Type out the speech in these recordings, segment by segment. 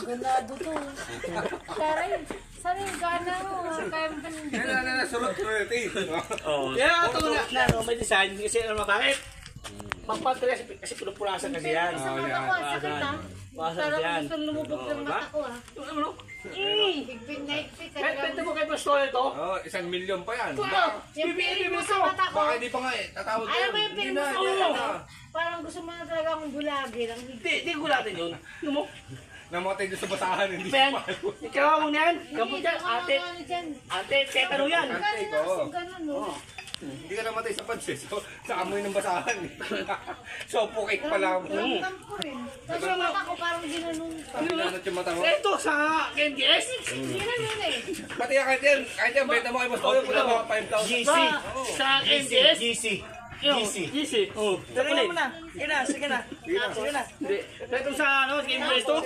Ganado to. Taray, sana yung gana mo. Kaya mo Yan, sulot ko rin ito. Oo. Kaya ito na, may design. Kasi ano bakit? Pagpantry kasi pinupulasan kasi yan. Sa mata ko, ang sakit ha. Pasang Parang yan. gusto lumubog ng mata ko ha. Ano? Higpit na higpit. Pwede mo kay Pastor ito? Oh, 1 milyon pa yan. Yung piling mo sa mata ko. Baka hindi pa nga eh. Tatawag Alam mo yung piling mo sa Oo. mata ko? Parang gusto mo na talaga akong bulagin. Hindi ko natin yun. Ano mo? Namatay doon sa basahan. Hindi Ben, pa. ikaw mo yan. Gamot yan. Ate, tetano yan. Ate ko. Ganun no. Hindi ka namatay sa pads eh. So, sa amoy ng basahan eh. So, pukik pa lang. Ramdam ko rin. Tapos yung mata ko parang ginanong pa. Pinanat yung mata mo. Ito sa KNDS. Ginanong eh. Pati yan, kahit yan, benta mo kay Boss Toyo, pula mga 5,000. GC. Sa KNDS. GC. GC. Oh. Tuloy mo na. Sige na, sige na. Sige na. Hindi. Ito sa ano, KNDS to.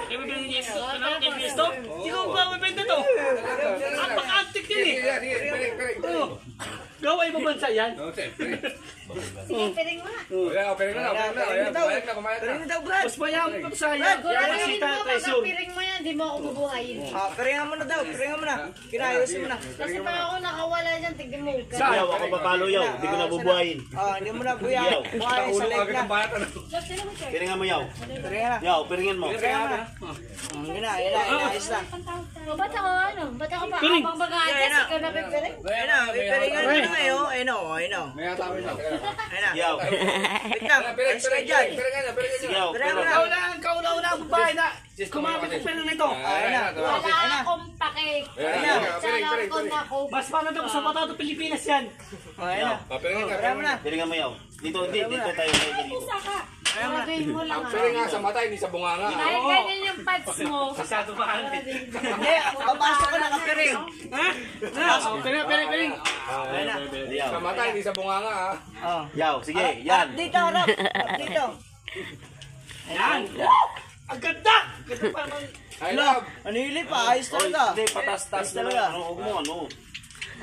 KNDS to. Hindi ko ba mabenta to? Ang pang-antik yun eh. Sige, piring, piring. Gawa ibang bansa yan. Oo, siyempre. Sige, piling mo na. Ayan, piring na, piring na. Ayan, pumayag na, pumayag na. Tuloy mo daw, Brad. Mas mayaman pa sa yan. Yan Guraduhin ang mo sita pag treasure. piling mo yan, di mo ako bubuhayin. Piringan mo na daw. Piringan mo na. Kinayos mo na. Kasi pag ako nakawala dyan, tignan mo. Yaw, ako papalo yaw. Hindi ko nabubuhayin. Hindi mo na buyaw. Buhay sa Ulo leg agad na. ng bayat, ano? Sino mo, sir? Piringan mo yaw. Piringan na. Yaw, piringan mo. Piringan mo na. Yun na, yun na. Inayos na. O, ba't ako ano? Ba't ako pa? Piling. Abang baga-adjust, Yan na. ikaw na pipiling? Ayun na, piringan mo na ngayon. Ayun o, ayun o. May atawin na. Ayun na. Yaw. Wait lang, Piring, ayos ka piring, dyan. piring na, piring Sige na. yaw. Piringan mo na. Kauna-una ang babae na. Kumapit ang pera nito. Ayun na. Wala akong pake. Ayan na, piring, piring, piring. ako. Mas panad ako sa Patato, Pilipinas yan. Ayun na. Piring na, Piringan mo na. Piringan mo yaw. Dito tayo dito. Gagawin mo lang. Piring nga sa mata, hindi sa bunganga. Dahil ganyan yung pads mo. Masyado ba kanit? Hindi, papasok ko nakapiring. Ha? Piring. Ayun na. Yaw. Sa mata, hindi sa bunganga ha. Oh. Yaw, sige, yan. Dito, harap. Dito. Yan. Ang ganda! Ganda pa naman. I love. Ano yung lip ah? Ayos Oy, talaga. hindi, patas-tas na lang. Ano, huwag mo, ano.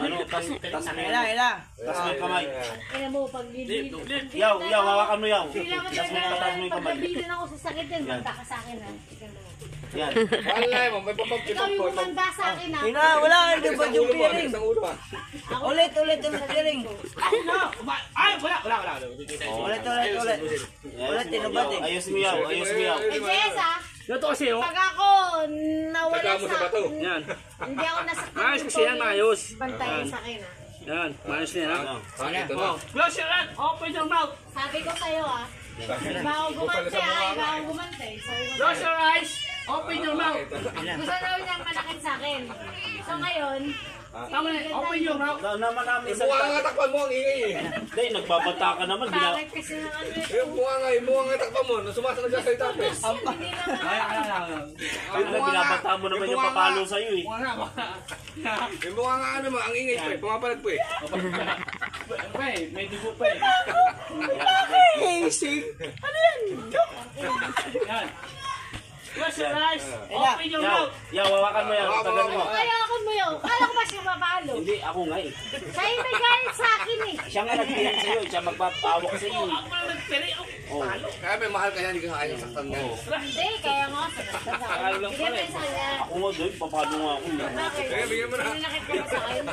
Ano, tas mo Ayun na, ayun na. Tas mo yung kamay. Kaya mo, pag Yaw, hawakan mo yaw. Hindi naman Tas mo, tatas mo yung pag kamay. nabitin ako sa sakit yan, banda ka sa akin ha. Yan. Wala mo, may Ikaw papagkipag yung po. kumanda sa akin ha. Ayun na, wala. Hindi ba yung piring? Isang ulo ha. Ulit piring. Ay, wala. Ulit, tinubad eh. Ayos mo yaw, ayos mo yaw. Eh, Jess ha, Ito kasi oh. pag ako nawala Taga mo sa bato. Yan. hindi ako nasaktan. Ayos kasi yan, maayos. Bantayan sa akin ha. Yan, maayos na yan ha. Ano? Ito na. Close your eyes. Open your mouth. Sabi ko sa'yo ha, iba ako gumante ha, iba ako gumante. Sabi ko Close sa'yo. your eyes. Open your mouth. Gusto daw niyang malakit sa akin. So ngayon, Tama na. Open your mouth. Naman namin isang Mukha nga takpan mo ang ingay eh. Hindi, nagbabanta ka naman. bakit kasi ng ano ito? Yung mukha nga takpan mo. Sumasalag ka sa itapes. Hindi naman. Ano na binabanta mo naman yung papalo sa'yo eh. Yung mukha nga ano mo, ang ingay pa eh. Pumapalag po eh. May dugo pa eh. Yan. Close your eyes. Open your Yaw, mouth. yaw, hawakan mo yan. Tagal mo. Kaya ako mo yun. Kala ko ba siya mapalo? Hindi, ako nga eh. Sa'yo may galit sa akin eh. Siya nga nagtiyan sa'yo, siya magpapawak sa'yo eh. Ako na nagpere. Oh. Kaya may mahal ka yan, hindi ka kaya saktan mo. Hindi, kaya nga. Bigyan mo yun sa kanya. Ako nga doon, papalo nga ako. Bakit? Kaya bigyan mo na. Pinanakit ka ba sa akin?